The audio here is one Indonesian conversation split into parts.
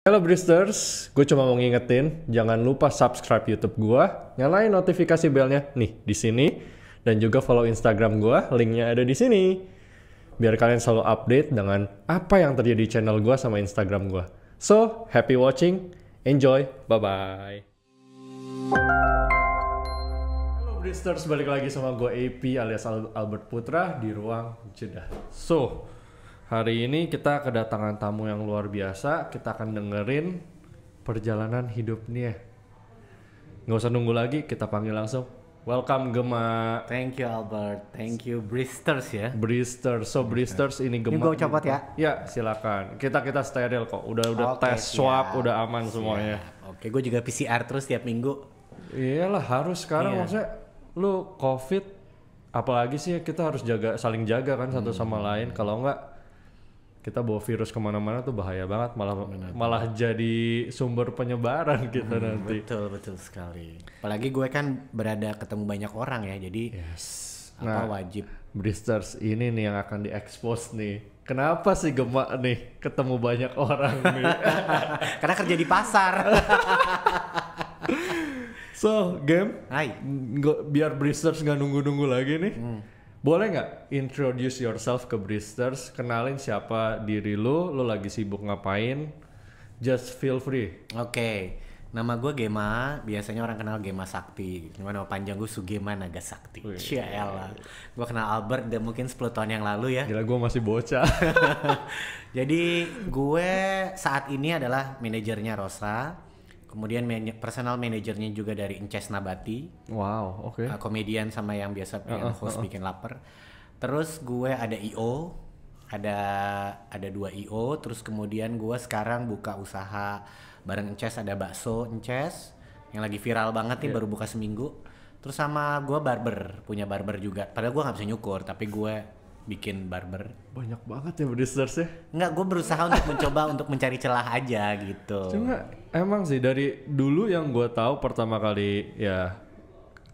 Halo Bristers, gue cuma mau ngingetin, jangan lupa subscribe YouTube gue, nyalain notifikasi belnya nih di sini, dan juga follow Instagram gue, linknya ada di sini. Biar kalian selalu update dengan apa yang terjadi di channel gue sama Instagram gue. So, happy watching, enjoy, bye-bye. Halo Bristers, balik lagi sama gue AP alias Albert Putra di Ruang Jeda. So, hari ini kita kedatangan tamu yang luar biasa. Kita akan dengerin perjalanan hidupnya. Nggak usah nunggu lagi, kita panggil langsung. Welcome Gema. Thank you Albert, thank you Bristers ya. Bristers, so Bristers ini Gema. Ini gue copot ya? Ya silakan. Kita steril kok. Udah Oke, tes swab, udah aman semuanya. Oke, gue juga PCR terus tiap minggu. Iyalah harus sekarang maksudnya lu COVID, apalagi sih kita harus saling jaga kan satu sama lain. Kalau enggak kita bawa virus kemana-mana tuh bahaya banget, malah jadi sumber penyebaran kita nanti. Betul sekali. Apalagi gue kan berada ketemu banyak orang ya, jadi wajib. Bristers ini nih yang akan diekspos nih. Kenapa sih Gema nih ketemu banyak orang nih? Karena kerja di pasar. So, Gem, Hai. biar Bristers nggak nunggu-nunggu lagi nih. Boleh nggak introduce yourself ke Bristers, kenalin siapa diri lu lagi sibuk ngapain, just feel free. Oke, nama gue Gema, biasanya orang kenal Gema Sakti. Cuma nama panjang gue Sugema Naga Sakti. Cialah, gue kenal Albert udah mungkin 10 tahun yang lalu ya. Gila, gue masih bocah. Jadi gue saat ini adalah manajernya Rosa. Kemudian personal manajernya juga dari Inces Nabati. Wow, oke. Komedian sama yang biasa yang host bikin lapar. Terus gue ada IO, ada 2 IO. Terus kemudian gue sekarang buka usaha bareng Inces, ada bakso Inces yang lagi viral banget nih, baru buka seminggu. Terus sama gue punya barber juga. Padahal gue nggak bisa nyukur, tapi gue bikin barber. Banyak banget ya Bristers ya. Enggak, gue berusaha untuk mencoba untuk mencari celah aja gitu. Cuma emang sih dari dulu yang gue tahu pertama kali ya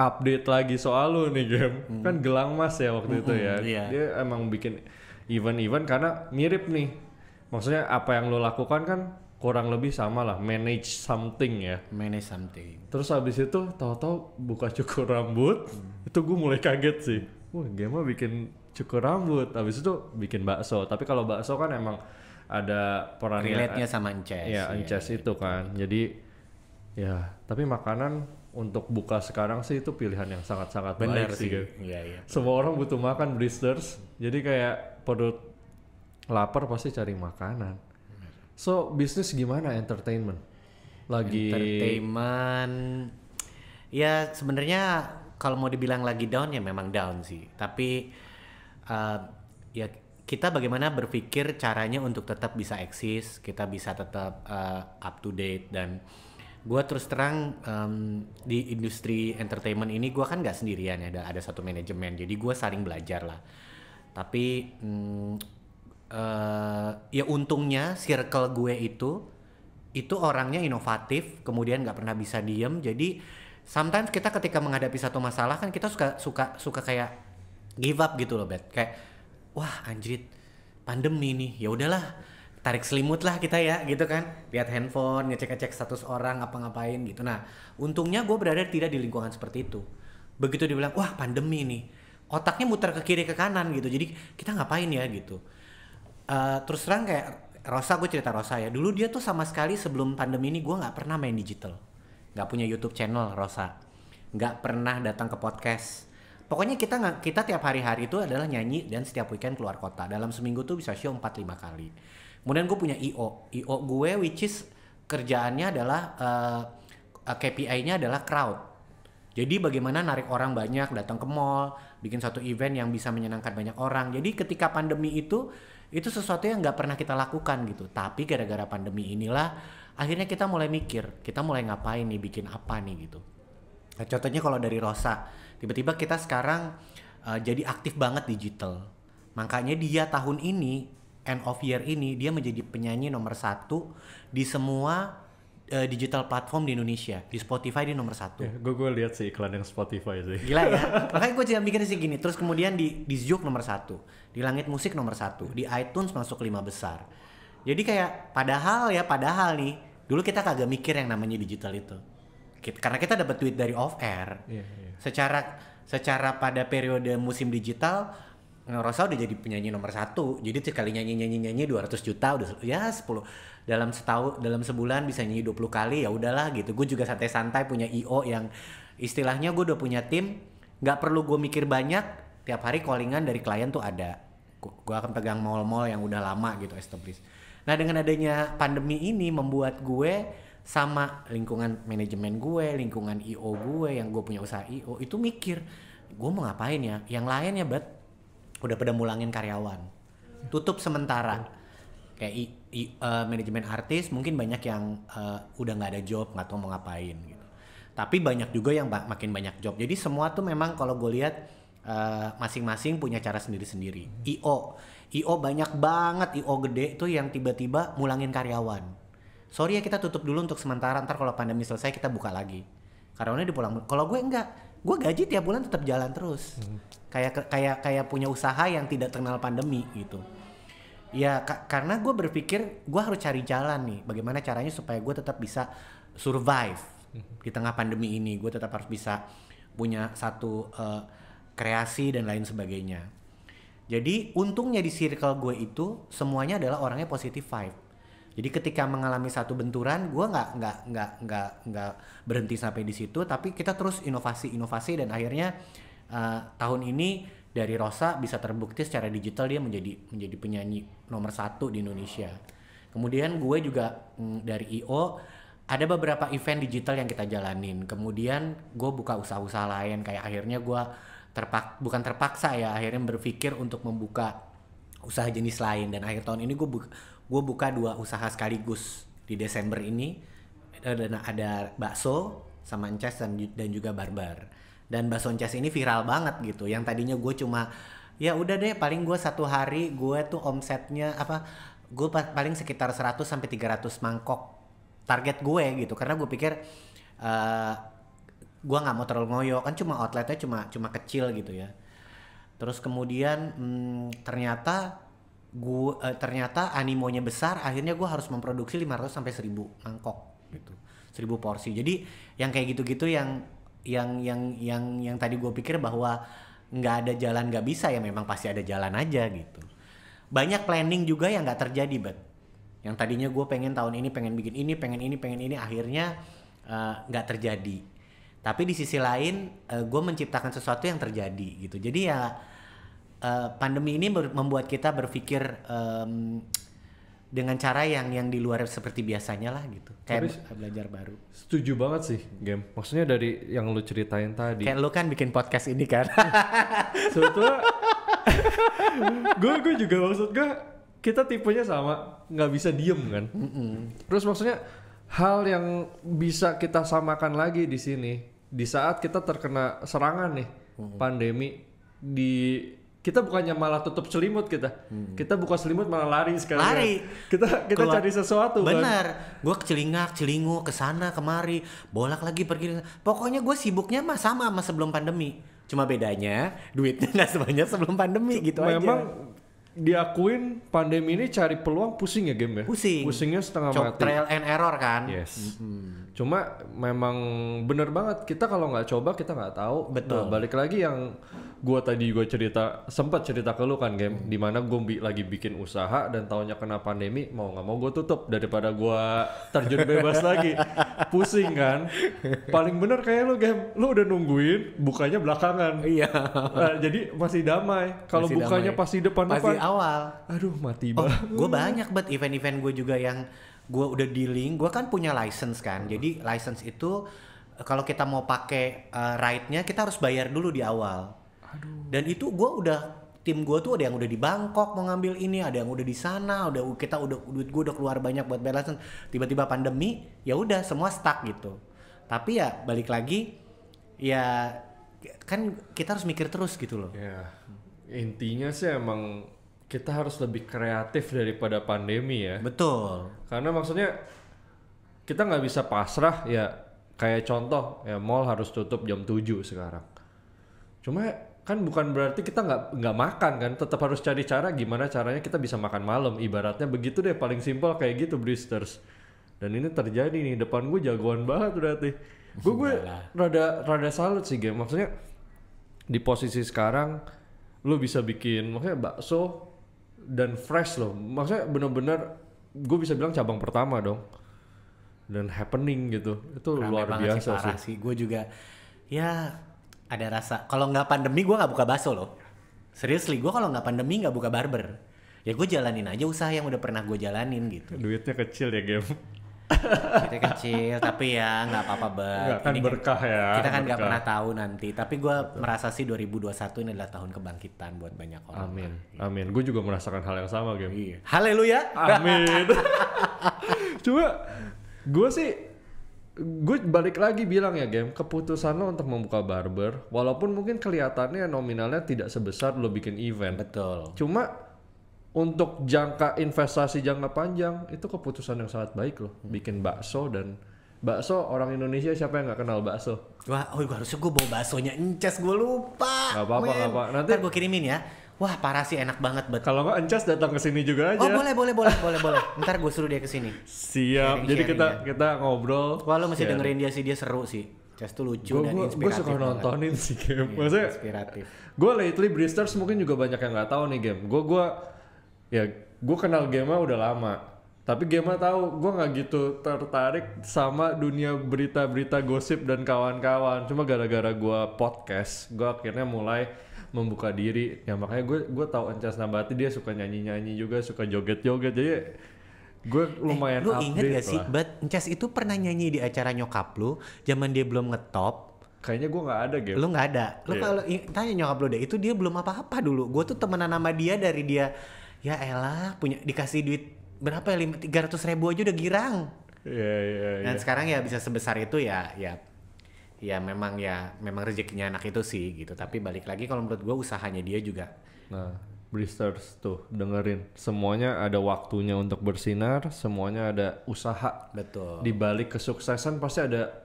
update lagi soal lu nih Game. Kan Gelang Mas ya waktu itu ya. Iya. Dia emang bikin event-event karena mirip nih. Maksudnya apa yang lo lakukan kan kurang lebih sama lah, manage something ya. Manage something. Terus habis itu tahu-tahu buka cukur rambut. Itu gue mulai kaget sih. Wah, Game bikin cukur rambut, habis itu bikin bakso. Tapi kalau bakso kan emang ada perannya, relate-nya sama Inces. Ya, Inces itu kan. Jadi ya, tapi makanan untuk buka sekarang sih itu pilihan yang sangat-sangat baik sih. Iya. Semua orang butuh makan Bristers. Jadi kayak perut lapar pasti cari makanan. So, bisnis gimana entertainment? Entertainment ya sebenarnya kalau mau dibilang lagi down ya memang down sih. Tapi ya kita bagaimana berpikir caranya untuk tetap bisa eksis, kita bisa tetap up to date. Dan gue terus terang di industri entertainment ini gue kan nggak sendirian ya, ada satu manajemen, jadi gue saling belajar lah. Tapi ya untungnya circle gue itu orangnya inovatif, kemudian nggak pernah bisa diem. Jadi sometimes kita ketika menghadapi satu masalah kan kita suka kayak give up gitu loh, Bet. Kayak wah anjrit, pandemi nih, ya udahlah, tarik selimut lah kita ya gitu kan, lihat handphone, ngecek status orang apa ngapain gitu. Nah untungnya gue berada tidak di lingkungan seperti itu. Begitu dibilang wah pandemi nih, otaknya muter ke kiri ke kanan gitu, jadi kita ngapain ya gitu. Terus terang kayak Rosa, gue cerita Rosa ya, dulu dia tuh sama sekali sebelum pandemi ini gue nggak pernah main digital, nggak punya YouTube channel Rosa, nggak pernah datang ke podcast. Pokoknya kita tiap hari itu adalah nyanyi dan setiap weekend keluar kota. Dalam seminggu tuh bisa show 4-5 kali. Kemudian gue punya IO gue, which is kerjaannya adalah KPI-nya adalah crowd. Jadi bagaimana narik orang banyak datang ke mall, bikin satu event yang bisa menyenangkan banyak orang. Jadi ketika pandemi itu sesuatu yang nggak pernah kita lakukan gitu. Tapi gara-gara pandemi inilah akhirnya kita mulai mikir, kita mulai ngapain nih, bikin apa nih gitu. Nah, contohnya kalau dari Rosa, tiba-tiba kita sekarang jadi aktif banget digital. Makanya dia tahun ini, end of year ini, dia menjadi penyanyi nomor 1 di semua digital platform di Indonesia. Di Spotify dia nomor 1. Ya, gue lihat sih iklan yang Spotify sih. Gila ya. Makanya gue juga mikirnya sih gini. Terus kemudian di Zyuk nomor 1, di Langit Musik nomor 1, di iTunes masuk 5 besar. Jadi kayak padahal nih dulu kita kagak mikir yang namanya digital itu. Karena kita dapat duit dari off air. Secara pada periode musim digital, Rosa udah jadi penyanyi nomor 1. Jadi sekali nyanyi 200 juta udah ya 10 dalam sebulan bisa nyanyi 20 kali, ya udahlah gitu. Gue juga santai-santai punya IO yang istilahnya gue udah punya tim, nggak perlu gue mikir banyak, tiap hari callingan dari klien tuh ada. Gue akan pegang mall-mall yang udah lama gitu established. Nah dengan adanya pandemi ini membuat gue sama lingkungan manajemen gue, lingkungan IO gue yang gue punya usaha IO itu mikir, gue mau ngapain ya? Yang lainnya udah pada mulangin karyawan, tutup sementara. Kayak manajemen artis mungkin banyak yang udah nggak ada job, nggak tahu mau ngapain gitu. Tapi banyak juga yang makin banyak job. Jadi semua tuh memang kalau gue lihat masing-masing punya cara sendiri-sendiri. IO banyak banget, IO gede tuh yang tiba-tiba mulangin karyawan. Sorry ya kita tutup dulu untuk sementara, ntar kalau pandemi selesai kita buka lagi. Karyawannya dipulang. Kalau gue enggak, gue gaji tiap bulan tetap jalan terus. Kayak punya usaha yang tidak terkenal pandemi gitu. Ya karena gue berpikir gue harus cari jalan nih, bagaimana caranya supaya gue tetap bisa survive di tengah pandemi ini. Gue tetap harus bisa punya satu kreasi dan lain sebagainya. Jadi untungnya di circle gue itu semuanya adalah orangnya positive vibe. Jadi ketika mengalami satu benturan, gue nggak berhenti sampai di situ, tapi kita terus inovasi dan akhirnya tahun ini dari Rosa bisa terbukti secara digital dia menjadi penyanyi nomor 1 di Indonesia. Kemudian gue juga dari IO ada beberapa event digital yang kita jalanin. Kemudian gue buka usaha-usaha lain, kayak akhirnya gue bukan terpaksa ya, akhirnya berpikir untuk membuka usaha jenis lain, dan akhir tahun ini gue buka 2 usaha sekaligus di Desember ini. Ada bakso sama ences dan juga barbar. Dan bakso ences ini viral banget gitu. Yang tadinya gue cuma ya udah deh paling gue satu hari gue tuh omsetnya gue paling sekitar 100 sampai 300 mangkok target gue gitu. Karena gue pikir gue nggak mau terlalu ngoyo, kan cuma outletnya cuma kecil gitu ya. Terus kemudian ternyata animonya besar, akhirnya gue harus memproduksi 500 sampai 1000 mangkok gitu, 1000 porsi. Jadi yang kayak gitu-gitu yang tadi gue pikir bahwa nggak ada jalan nggak bisa, ya memang pasti ada jalan aja gitu. Banyak planning juga yang nggak terjadi, yang tadinya gue pengen tahun ini pengen bikin ini, pengen ini, akhirnya nggak terjadi. Tapi di sisi lain gue menciptakan sesuatu yang terjadi gitu. Jadi ya pandemi ini membuat kita berpikir dengan cara yang di luar seperti biasanya lah gitu. Kayak belajar baru. Setuju banget sih, Game. Maksudnya dari yang lu ceritain tadi. Kayak lu kan bikin podcast ini kan. Sebetulnya gue juga maksud gue kita tipenya sama, nggak bisa diem kan. Terus maksudnya hal yang bisa kita samakan lagi di sini, di saat kita terkena serangan nih pandemi, kita bukannya malah tutup selimut, kita buka selimut malah lari sekarang. Kita cari sesuatu. Bener. Gue celinguk kesana kemari, bolak lagi pergi. Pokoknya gue sibuknya sama sebelum pandemi. Cuma bedanya duitnya nggak sebanyak sebelum pandemi gitu aja. Memang diakuin pandemi ini cari peluang pusing ya, Game ya. Pusingnya setengah mati. Trial and error kan. Yes. Cuma memang bener banget, kita kalau nggak coba kita nggak tahu. Betul. Nah, balik lagi yang gue sempat cerita ke lu kan, Game, dimana gue lagi bikin usaha dan tahunnya kena pandemi, mau nggak mau gue tutup daripada gue terjun bebas lagi. Pusing kan. Paling bener kayak lu, Game, lu udah nungguin bukanya belakangan. Iya. Nah, jadi masih damai. Kalau bukanya pasti depan-depan awal. Aduh, mati banget. Gue banyak banget event-event gue juga yang gue udah dealing. Gue kan punya license kan. Jadi license itu kalau kita mau pakai ride-nya kita harus bayar dulu di awal. Aduh. Dan itu tim gue tuh ada yang udah di Bangkok mau ngambil ini, ada yang udah di sana, duit gue udah keluar banyak buat bayar license. Tiba-tiba pandemi, ya udah semua stuck gitu. Tapi ya balik lagi, ya kan kita harus mikir terus gitu loh. Ya, intinya sih emang kita harus lebih kreatif daripada pandemi ya. Betul. Karena maksudnya kita nggak bisa pasrah ya. Kayak contoh ya, mall harus tutup jam 7 sekarang. Cuma kan bukan berarti kita nggak makan kan, tetap harus cari cara gimana caranya kita bisa makan malam, ibaratnya begitu deh, paling simpel kayak gitu Brewsters. Dan ini terjadi nih, depan gue jagoan banget berarti. Gue rada salut sih game, maksudnya di posisi sekarang lu bisa bikin maksudnya bakso dan fresh loh, maksudnya bener-bener gue bisa bilang cabang pertama dong, dan happening gitu, itu Rame luar banget biasa parah sih. Gue juga ya ada rasa kalau nggak pandemi gue nggak buka bakso loh. Seriously, gue kalau nggak pandemi nggak buka barber. Ya gue jalanin aja usaha yang udah pernah gue jalanin gitu. Duitnya kecil ya game. Kita kecil tapi ya nggak apa-apa Nggak, kan Ini berkah ya, Kita kan nggak berkah. pernah tahu nanti. Tapi gue merasa sih 2021 ini adalah tahun kebangkitan buat banyak orang. Amin, amin. Gue juga merasakan hal yang sama game. Iya. Haleluya. Amin. Cuma gue balik lagi bilang ya game, keputusan lo untuk membuka barber, walaupun mungkin kelihatannya nominalnya tidak sebesar lo bikin event. Betul. Cuma untuk investasi jangka panjang itu keputusan yang sangat baik loh. Bikin bakso, dan bakso orang Indonesia siapa yang nggak kenal bakso? Wah, harusnya gue bawa baksonya Ences, gue lupa. Nggak apa-apa, Men. nggak apa. Nanti Ntar gue kirimin ya. Wah, parah sih, enak banget bet. kalau nggak Encas datang ke sini juga aja. Oh boleh. Ntar gue suruh dia kesini. Siap. Jadi kita ngobrol. Wah, lo mesti Share. dengerin dia sih, dia seru sih. Ces tuh lucu dan Gue inspiratif. suka banget. nontonin sih game. Iya, Maksudnya inspiratif. gue lately Brewsters mungkin juga banyak yang nggak tahu nih game. Gue kenal Gema udah lama. Tapi Gema tahu gue nggak gitu tertarik sama dunia berita-berita gosip dan kawan-kawan. Cuma gara-gara gue podcast, gue akhirnya mulai membuka diri. Ya makanya gue tahu Encas Nabati, dia suka nyanyi-nyanyi juga, suka joget-joget. Jadi gue lumayan Lu update inget gak sih, lah. Bet, Ences itu pernah nyanyi di acara nyokap lu, zaman dia belum ngetop. Kayaknya gue nggak ada game. Lu nggak ada. Lu Iya. kalau tanya nyokap lu deh, itu dia belum apa-apa dulu. Gue tuh temenan sama dia dari dia, ya elah, punya dikasih duit berapa ya, 300.000 aja udah girang. Iya. Dan sekarang ya bisa sebesar itu ya memang rezekinya anak itu sih gitu. Tapi balik lagi kalau menurut gue usahanya dia juga. Nah, Brewsters tuh dengerin, semuanya ada waktunya untuk bersinar, semuanya ada usaha. Betul. Di balik kesuksesan pasti ada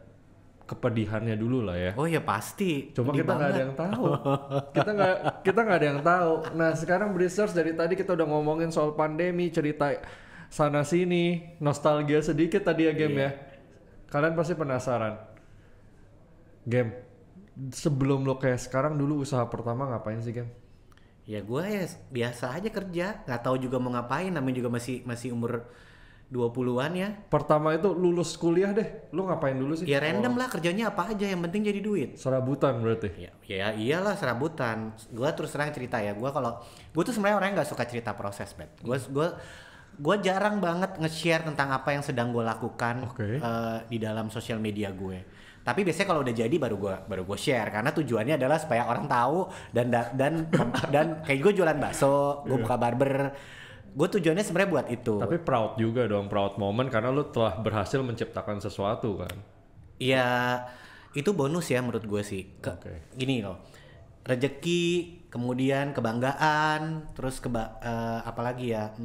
kepedihannya dulu lah ya. Oh ya pasti. Cuma Pedih kita nggak ada banget. yang tahu. kita nggak ada yang tahu. Nah sekarang Brewsters, dari tadi kita udah ngomongin soal pandemi, cerita sana sini, nostalgia sedikit tadi ya game ya. Kalian pasti penasaran. Game, sebelum lo kayak sekarang, dulu usaha pertama ngapain sih game? Ya gue ya biasa aja kerja, nggak tahu juga mau ngapain, namanya juga masih umur 20-an ya. Pertama itu lulus kuliah deh, lo ngapain dulu sih? Ya random lah kerjanya apa aja, yang penting jadi duit. Serabutan berarti? Ya iyalah serabutan. Gue terus terang cerita ya, gue tuh sebenarnya orang yang nggak suka cerita proses, bet. Gue jarang banget nge-share tentang apa yang sedang gue lakukan di dalam sosial media gue. Tapi biasanya kalau udah jadi baru gue share, karena tujuannya adalah supaya orang tahu dan kayak gue jualan bakso, gue buka barber. Gue tujuannya sebenarnya buat itu. Tapi proud juga dong, proud moment karena lu telah berhasil menciptakan sesuatu kan. Iya, itu bonus ya menurut gue sih. Gini loh, rezeki, kemudian kebanggaan, terus apalagi ya,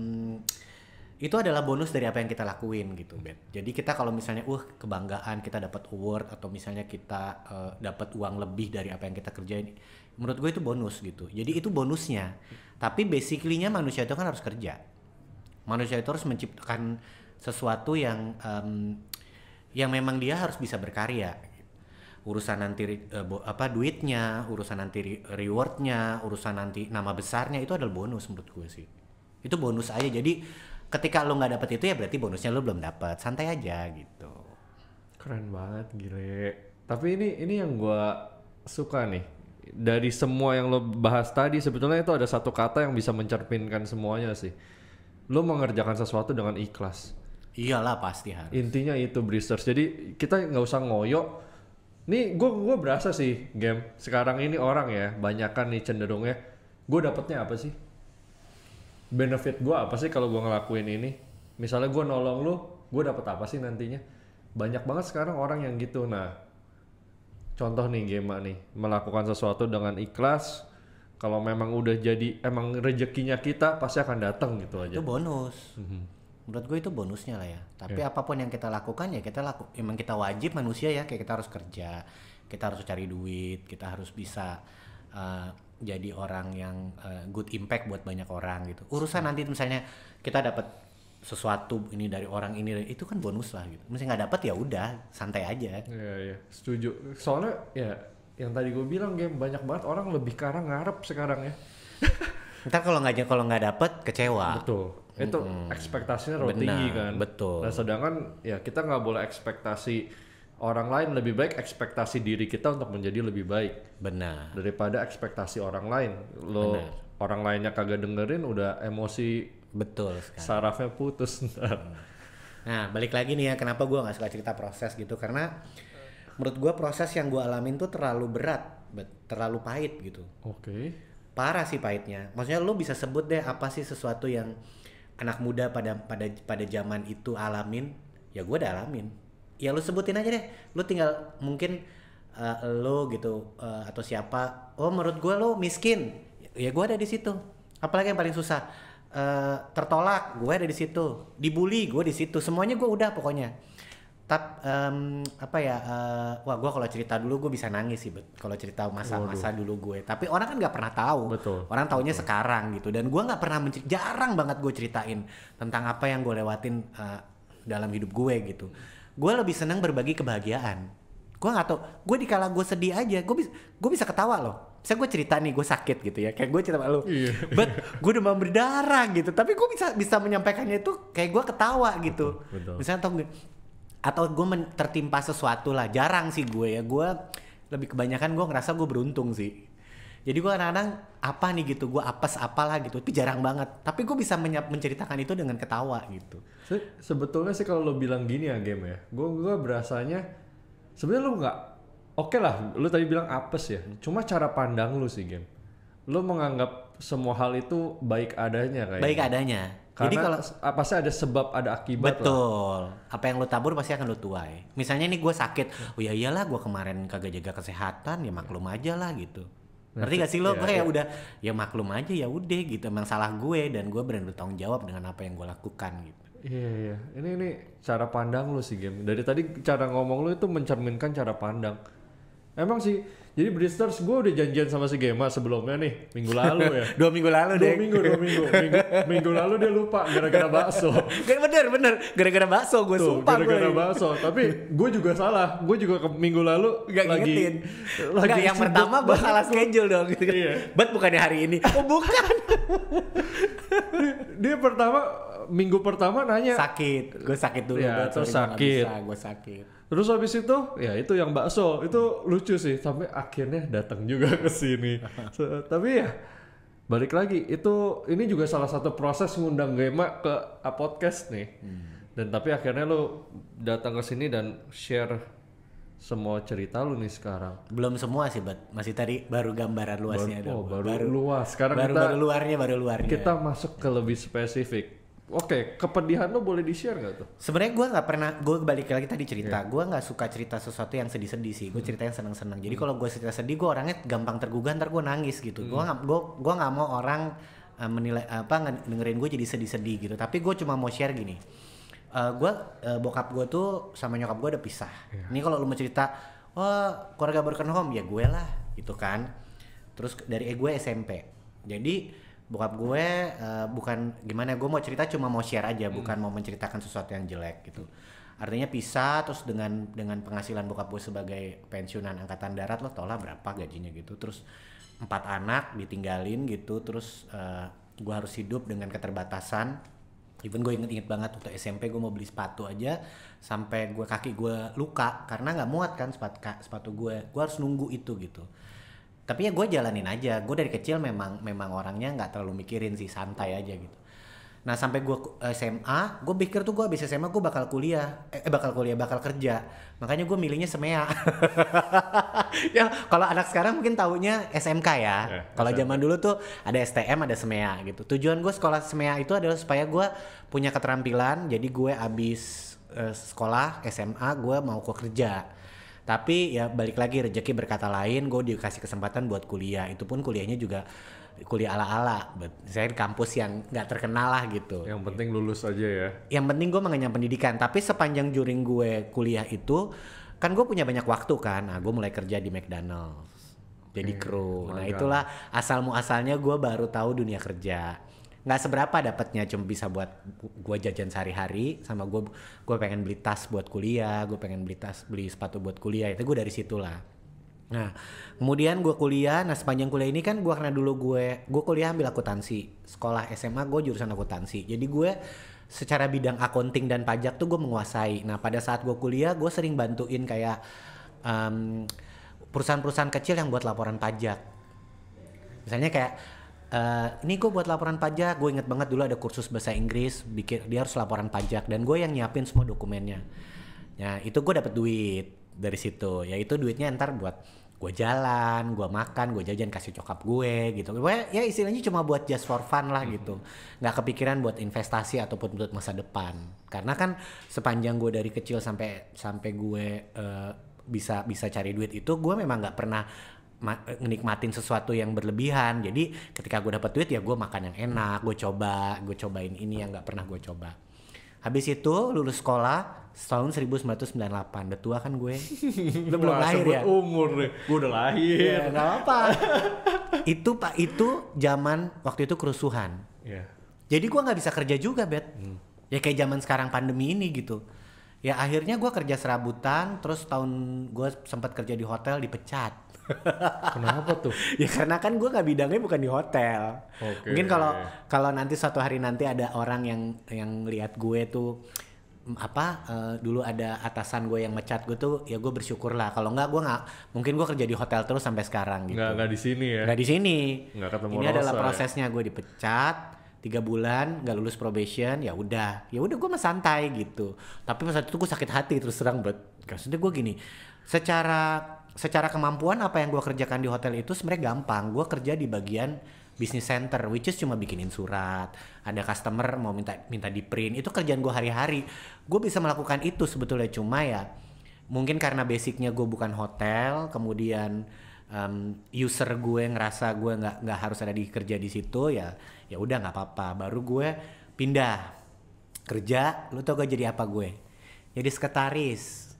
itu adalah bonus dari apa yang kita lakuin gitu, Bet. Jadi kita kalau misalnya kebanggaan, kita dapat award, atau misalnya kita dapat uang lebih dari apa yang kita kerjain, menurut gue itu bonus gitu. Jadi itu bonusnya. Tapi basically-nya manusia itu kan harus kerja. Manusia itu harus menciptakan sesuatu yang memang dia harus bisa berkarya. Urusan nanti duitnya, urusan nanti rewardnya, urusan nanti nama besarnya, itu adalah bonus menurut gue sih. Itu bonus aja. Jadi ketika lo nggak dapet itu ya berarti bonusnya lo belum dapet. Santai aja gitu. Keren banget, gile. Tapi ini yang gue suka nih. Dari semua yang lo bahas tadi, sebetulnya itu ada satu kata yang bisa mencerminkan semuanya sih. Lo mengerjakan sesuatu dengan ikhlas. Iyalah pasti harus. Intinya itu Brewsters. Jadi kita nggak usah ngoyo. Nih gue berasa sih game sekarang ini orang ya banyakan nih cenderungnya, gue dapetnya apa sih? Benefit gue apa sih kalau gue ngelakuin ini? Misalnya gue nolong lu, gue dapet apa sih nantinya? Banyak banget sekarang orang yang gitu. Nah, contoh nih Gema nih, melakukan sesuatu dengan ikhlas. Kalau memang udah jadi emang rezekinya kita, pasti akan datang gitu aja. Itu bonus. Menurut gue itu bonusnya lah ya. Tapi apapun yang kita lakukan ya emang kita wajib manusia ya, kayak kita harus kerja, kita harus cari duit, kita harus bisa jadi orang yang good impact buat banyak orang gitu. Urusan nanti misalnya kita dapat sesuatu ini dari orang ini itu kan bonus lah gitu. Misalnya nggak dapat ya udah santai aja. Iya, setuju. Soalnya ya yang tadi gue bilang game banyak banget orang lebih karena ngarep sekarang ya. Ntar kalau nggak dapet kecewa. Betul. Itu ekspektasinya terlalu tinggi kan. Betul. Nah sedangkan ya kita nggak boleh ekspektasi orang lain, lebih baik ekspektasi diri kita untuk menjadi lebih baik. Benar. Daripada ekspektasi orang lain. Lo orang lainnya kagak dengerin udah emosi. Betul sekali. Sarafnya putus ntar. Nah balik lagi nih ya kenapa gue nggak suka cerita proses gitu karena menurut gue proses yang gue alamin tuh terlalu berat, terlalu pahit gitu. Oke. Parah sih pahitnya. Maksudnya lo bisa sebut deh apa sih sesuatu yang anak muda pada zaman itu alamin? Ya gue udah alamin. Ya lo sebutin aja deh. Lo tinggal mungkin lo gitu atau siapa. Oh menurut gue lo miskin. Ya gue ada di situ. Apalagi yang paling susah. Tertolak, gue ada di situ. Dibully, gue di situ. Semuanya gue udah pokoknya. Wah gue kalau cerita dulu gue bisa nangis sih, kalau cerita masa-masa dulu gue. Tapi orang kan nggak pernah tahu. Betul. Orang taunya sekarang gitu. Dan gue nggak pernah jarang banget gue ceritain tentang apa yang gue lewatin dalam hidup gue gitu. Gue lebih senang berbagi kebahagiaan. Gue nggak tahu. Gue dikala gue sedih aja, gue bisa ketawa loh. Misalnya gue cerita nih gue sakit gitu ya, kayak gue cerita sama lu, gue demam berdarah gitu. Tapi gue bisa menyampaikannya itu kayak gue ketawa gitu. Betul. Misalnya atau gue tertimpa sesuatu lah, jarang sih gue ya, gue lebih kebanyakan gue ngerasa gue beruntung sih. Jadi gue kadang-kadang apa nih gitu, gue apes apalah gitu, tapi jarang banget. Tapi gue bisa menceritakan itu dengan ketawa gitu. Sebetulnya sih kalau lo bilang gini ya game ya, gue berasanya sebenarnya lo nggak oke lah, lo tadi bilang apes ya, cuma cara pandang lo sih game. Lo menganggap semua hal itu baik adanya kayaknya. Baik adanya. Karena jadi kalau pasti ada sebab, ada akibat. Betul. Apa yang lo tabur pasti akan lo tuai. Misalnya nih gue sakit, oh ya iyalah gue kemarin kagak jaga kesehatan, ya maklum aja lah gitu. Ngerti gak sih lo? Kayak udah ya maklum aja ya udah gitu. Emang salah gue dan gue berani bertanggung jawab dengan apa yang gue lakukan gitu. Iya. Ini cara pandang lo sih game. Dari tadi cara ngomong lo itu mencerminkan cara pandang. Emang sih, jadi Bristers gue udah janjian sama si Gema sebelumnya nih, minggu lalu ya. 2 minggu lalu deh. 2 minggu. Minggu lalu dia lupa gara-gara bakso. Bener, gara-gara bakso gue sumpah. Gara-gara bakso, tapi gue juga salah. Gue juga minggu lalu gak ngingetin. Lagi yang pertama gue salah schedule dong gitu. Iya. Bukannya hari ini. Oh bukan. Dia minggu pertama nanya. Sakit, gue sakit dulu. Ya, terus sakit. Gue sakit. Terus habis itu, ya itu yang bakso, itu lucu sih, sampai akhirnya datang juga ke sini. Tapi ya, balik lagi, ini juga salah satu proses ngundang Gema ke podcast nih. Dan tapi akhirnya lo datang ke sini dan share semua cerita lu nih sekarang. Belum semua sih, masih tadi baru gambaran luasnya. Baru luas. Sekarang baru luarnya. Kita masuk ke lebih spesifik. Oke, kepedihan lo boleh di-share gak tuh? Sebenarnya gue nggak pernah, gue balik lagi tadi cerita, gue nggak suka cerita sesuatu yang sedih-sedih sih, gue cerita yang seneng-seneng. Jadi kalau gue cerita sedih, gue orangnya gampang tergugah, ntar gue nangis gitu. Gue nggak mau orang menilai dengerin gue jadi sedih-sedih gitu. Tapi gue cuma mau share gini, bokap gue tuh sama nyokap gue udah pisah. Ini kalau lo mau cerita, wah keluarga broken home ya gue lah, gitu kan. Terus dari gue SMP, jadi bokap gue bukan gimana, gue mau cerita cuma mau share aja, bukan mau menceritakan sesuatu yang jelek gitu. Artinya pisah, terus dengan penghasilan bokap gue sebagai pensiunan angkatan darat, lo tau lah berapa gajinya gitu. Terus 4 anak ditinggalin gitu, terus gue harus hidup dengan keterbatasan. Even gue inget banget waktu SMP gue mau beli sepatu aja, sampai kaki gue luka karena nggak muat kan sepatu gue harus nunggu itu gitu. Tapi ya gue jalanin aja, gue dari kecil memang orangnya nggak terlalu mikirin sih, santai aja gitu. Nah sampai gue SMA, gue pikir tuh gue abis SMA gue bakal kerja. Makanya gue milihnya SEMEA. Ya kalau anak sekarang mungkin taunya SMK ya. Kalau zaman dulu tuh ada STM, ada SEMEA gitu. Tujuan gue sekolah SEMEA itu adalah supaya gue punya keterampilan. Jadi gue abis sekolah SMA gue mau kerja. Tapi ya balik lagi, rezeki berkata lain, gue dikasih kesempatan buat kuliah. Itu pun kuliahnya juga kuliah ala-ala. Saya di kampus yang gak terkenal lah gitu. Yang penting lulus aja ya. Yang penting gue mengenyam pendidikan. Tapi sepanjang during gue kuliah itu, kan gue punya banyak waktu kan. Nah gue mulai kerja di McDonald's. jadi kru. Nah magang. itulah asal muasalnya gue baru tahu dunia kerja. Nggak seberapa dapatnya, cuma bisa buat gue jajan sehari-hari, sama gue pengen beli tas buat kuliah, gue pengen beli sepatu buat kuliah, itu gue dari situ lah. Nah kemudian gue kuliah, nah sepanjang kuliah ini kan gue karena dulu gue kuliah ambil akuntansi, sekolah SMA gue jurusan akuntansi, jadi gue secara bidang accounting dan pajak tuh gue menguasai. Nah pada saat gue kuliah gue sering bantuin kayak perusahaan-perusahaan kecil yang buat laporan pajak, misalnya kayak ini gue buat laporan pajak, gue inget banget dulu ada kursus bahasa Inggris, dia harus laporan pajak dan gue yang nyiapin semua dokumennya. Nah itu gue dapet duit dari situ, ya itu duitnya ntar buat gue jalan, gue makan, gue jajan kasih cokap gue gitu. Ya istilahnya cuma buat just for fun lah gitu, nggak kepikiran buat investasi ataupun buat masa depan. Karena kan sepanjang gue dari kecil sampai gue bisa cari duit itu, gue memang nggak pernah nikmatin sesuatu yang berlebihan. Jadi ketika gue dapet duit ya gue makan yang enak, gue cobain ini yang nggak pernah gue coba. Habis itu lulus sekolah tahun 1998, udah tua kan gue. Lu belum lahir ya? Umur nih, gue udah lahir. Ya nggak apa. itu zaman waktu itu kerusuhan. Yeah. Jadi gue nggak bisa kerja juga, Bet. Ya kayak zaman sekarang pandemi ini gitu. Ya akhirnya gue kerja serabutan, terus tahun gue sempat kerja di hotel, dipecat. Kenapa tuh? Ya karena kan gue nggak bidangnya bukan di hotel. Okay. Mungkin kalau nanti suatu hari nanti ada orang yang lihat gue tuh dulu ada atasan gue yang mecat gue tuh, ya gue bersyukur lah. Kalau nggak gue nggak mungkin gue kerja di hotel terus sampai sekarang gitu. Nggak di sini ya? Nggak di sini. Nggak ketemu Ini Rosa, adalah prosesnya, gue dipecat 3 bulan, nggak lulus probation, ya udah gue mah santai gitu. Tapi pas saat itu gue sakit hati terus terang, bet. Maksudnya gue gini, secara kemampuan apa yang gue kerjakan di hotel itu sebenarnya gampang. Gue kerja di bagian business center, which is cuma bikinin surat, ada customer mau minta di print, itu kerjaan gue hari-hari. Gue bisa melakukan itu sebetulnya, cuma ya mungkin karena basicnya gue bukan hotel, kemudian user gue ngerasa gue nggak harus ada di kerja di situ, ya udah nggak apa-apa. Baru gue pindah kerja, lu tau gak jadi apa gue? Jadi sekretaris.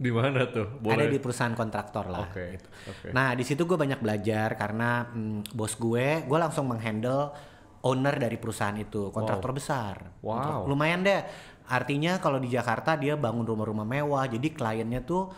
Di mana tuh? Boleh? Ada di perusahaan kontraktor lah. Okay. Gitu. Okay. Nah di situ gue banyak belajar karena bos gue langsung menghandle owner dari perusahaan itu, kontraktor besar. Wow. Lumayan deh. Artinya kalau di Jakarta dia bangun rumah-rumah mewah, jadi kliennya tuh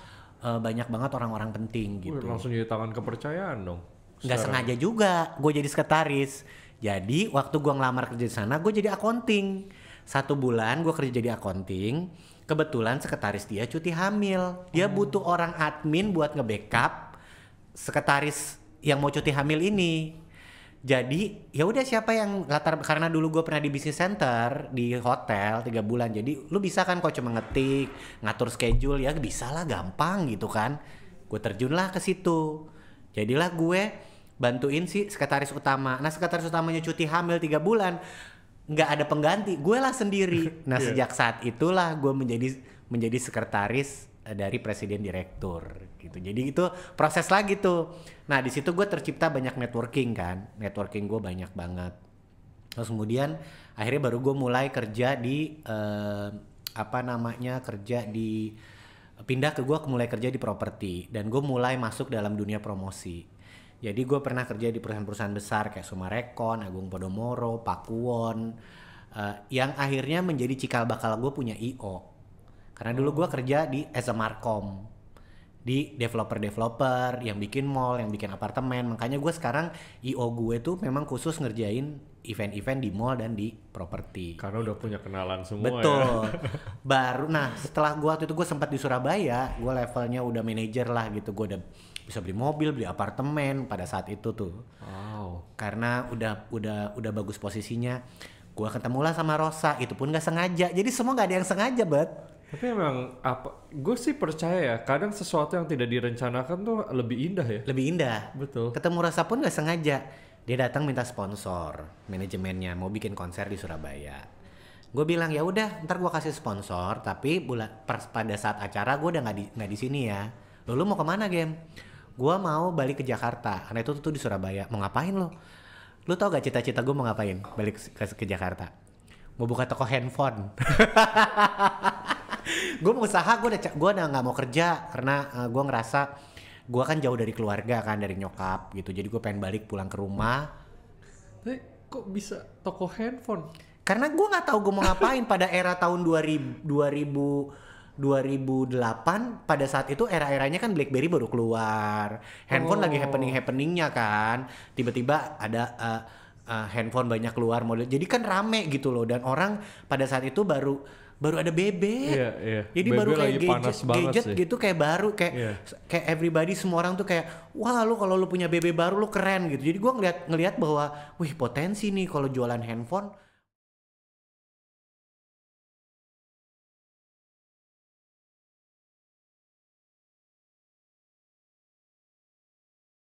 banyak banget orang-orang penting gitu. Langsung jadi tangan kepercayaan dong. Nggak sengaja juga gue jadi sekretaris. Jadi waktu gue ngelamar kerja di sana, gue jadi accounting. 1 bulan gue kerja jadi accounting. Kebetulan sekretaris dia cuti hamil. Dia butuh orang admin buat nge-backup sekretaris yang mau cuti hamil ini. Jadi ya udah siapa yang karena dulu gue pernah di business center di hotel 3 bulan. Jadi lu bisa kan kok cuma ngetik, ngatur schedule, ya bisa lah, gampang gitu kan. Gue terjunlah ke situ. Jadilah gue bantuin si sekretaris utama. Nah sekretaris utamanya cuti hamil 3 bulan. Nggak ada pengganti, gue lah sendiri. Nah sejak saat itulah gue menjadi sekretaris dari presiden direktur gitu. Jadi itu proses lagi tuh. Nah di situ gue tercipta banyak networking gue banyak banget. Terus kemudian akhirnya baru gue mulai kerja di mulai kerja di properti, dan gue mulai masuk dalam dunia promosi. Jadi gue pernah kerja di perusahaan-perusahaan besar kayak Sumarekon, Agung Podomoro, Pakuwon, yang akhirnya menjadi cikal bakal gue punya I.O. Karena dulu gue kerja as a markom, di developer yang bikin mall, yang bikin apartemen. Makanya gue sekarang I.O. gue tuh memang khusus ngerjain event-event di mall dan di properti. Karena udah punya kenalan semua. Betul. Ya. Setelah gue waktu itu gue sempat di Surabaya, gue levelnya udah manajer lah gitu. Gue udah bisa beli mobil, beli apartemen pada saat itu tuh. Wow. Karena udah bagus posisinya. Gue ketemulah sama Rosa, itu pun gak sengaja. Jadi semua gak ada yang sengaja, Bet. Tapi emang gue sih percaya ya, kadang sesuatu yang tidak direncanakan tuh lebih indah ya. Lebih indah. Betul. Ketemu Rosa pun gak sengaja. Dia datang minta sponsor, manajemennya mau bikin konser di Surabaya. Gue bilang ya udah, ntar gue kasih sponsor, tapi pada saat acara gue udah nggak di sini ya. Lu mau kemana, Game? Gue mau balik ke Jakarta, karena itu tuh di Surabaya. Mau ngapain lo? Lu tau gak cita-cita gue mau ngapain balik ke Jakarta? Mau buka toko handphone. Gue mau usaha, gue udah nggak mau kerja karena gue ngerasa gue kan jauh dari keluarga kan, dari nyokap gitu, jadi gue pengen balik pulang ke rumah. Tapi kok bisa toko handphone? Karena gue nggak tahu gue mau ngapain pada era tahun 2008. Pada saat itu era-eranya kan BlackBerry baru keluar, handphone lagi happeningnya kan, tiba-tiba ada handphone banyak keluar model, jadi kan rame gitu loh, dan orang pada saat itu baru ada BB. Iya. Jadi BB baru kayak lagi panas banget gadget sih. gitu, kayak baru kayak everybody, semua orang tuh kayak wah lu kalau lu punya BB baru lu keren gitu. Jadi gua ngelihat bahwa wih potensi nih kalau jualan handphone